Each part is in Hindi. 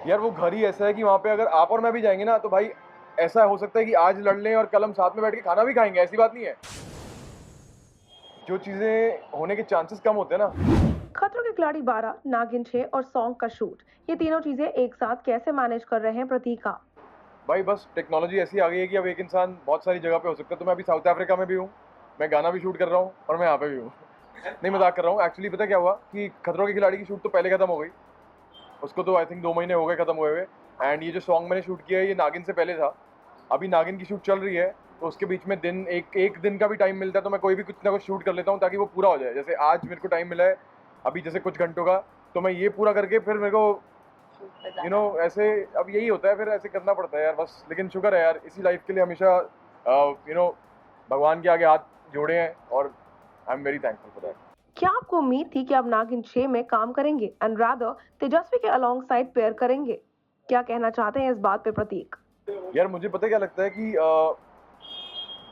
यार वो घर ही ऐसा है कि वहाँ पे अगर आप और मैं भी जाएंगे ना तो भाई ऐसा हो सकता है कि आज लड़ लें और कल हम साथ में बैठ के खाना भी खाएंगे, ऐसी बात नहीं है। जो चीजें होने के चांसेस कम होते हैं ना। खतरों के खिलाड़ी 12, नागिन 6 और सॉन्ग का शूट, ये तीनों चीजें एक साथ कैसे मैनेज कर रहे हैं प्रतीक आप? भाई बस टेक्नोलॉजी ऐसी आ गई है कि अब एक इंसान बहुत सारी जगह पे हो सकता है। तो मैं अभी साउथ अफ्रीका में भी हूँ, मैं गाना भी शूट कर रहा हूँ और मैं यहाँ पे भी हूँ। नहीं, मजाक कर रहा हूँ। एक्चुअली पता क्या हुआ कि खतरों के खिलाड़ी की शूट तो पहले खत्म हो गई, उसको तो आई थिंक 2 महीने हो गए खत्म हुए हुए। एंड ये जो सॉन्ग मैंने शूट किया है ये नागिन से पहले था। अभी नागिन की शूट चल रही है, तो उसके बीच में दिन एक दिन का भी टाइम मिलता है तो मैं कोई भी कुछ ना कुछ शूट कर लेता हूँ ताकि वो पूरा हो जाए। जैसे आज मेरे को टाइम मिला है अभी जैसे कुछ घंटों का, तो मैं ये पूरा करके फिर मेरे को ऐसे अब यही होता है, फिर ऐसे करना पड़ता है यार बस। लेकिन शुक्र है यार, इसी लाइफ के लिए हमेशा भगवान के आगे हाथ जोड़े हैं और I am very thankful for that. क्या आपको उम्मीद थी कि आप नागिन 6 में काम करेंगे एंड रादर तेजस्वी के अलोंग साइड पेयर करेंगे? क्या कहना चाहते हैं इस बात पे प्रतीक? यार मुझे पता है क्या लगता है कि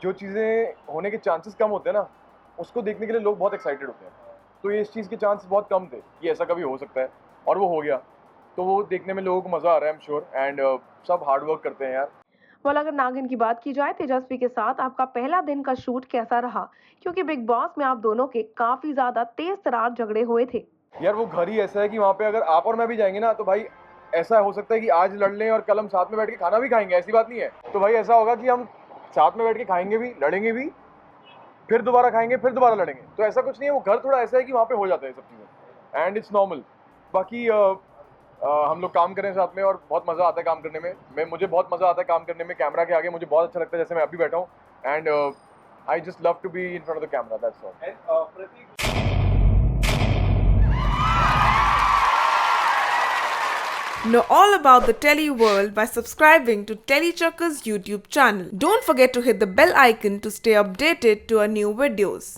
जो चीज़ें होने के चांसेस कम होते हैं ना, उसको देखने के लिए लोग बहुत एक्साइटेड होते हैं। तो ये इस चीज़ के चांस बहुत कम थे कि ऐसा कभी हो सकता है, और वो हो गया। तो वो देखने में लोगों को मज़ा आ रहा है, आई एम श्योर। एंड सब हार्ड वर्क करते हैं यार। वाल अगर नागिन की बात की जाए, तेजस्वी के साथ आपका पहला दिन का शूट कैसा रहा? क्योंकि बिग बॉस में आप दोनों के काफी ज्यादा तेज तरार झगड़े हुए थे। यार वो घर ही ऐसा है कि वहाँ पे अगर आप और मैं भी जाएंगे ना तो भाई ऐसा हो सकता है कि आज लड़ लें और कल हम साथ में बैठ के खाना भी खाएंगे, ऐसी बात नहीं है। तो भाई ऐसा होगा कि हम साथ में बैठ के खाएंगे भी, लड़ेंगे भी, फिर दोबारा खाएंगे, फिर दोबारा लड़ेंगे। तो ऐसा कुछ नहीं है, वो घर थोड़ा ऐसा है कि वहाँ पे हो जाता है सब चीज़ें, एंड इट्स नॉर्मल। बाकी हम लोग काम करें साथ में और बहुत मज़ा आता है काम करने में। मुझे बहुत मज़ा आता है काम करने में कैमरा के आगे, मुझे बहुत अच्छा लगता है जैसे मैं अभी बैठा हूँ। And I just love to be in front of the camera, that's all. Know all about the Telly world by subscribing to Tellychuckers YouTube channel. Don't forget to hit the bell icon to stay updated to our new videos.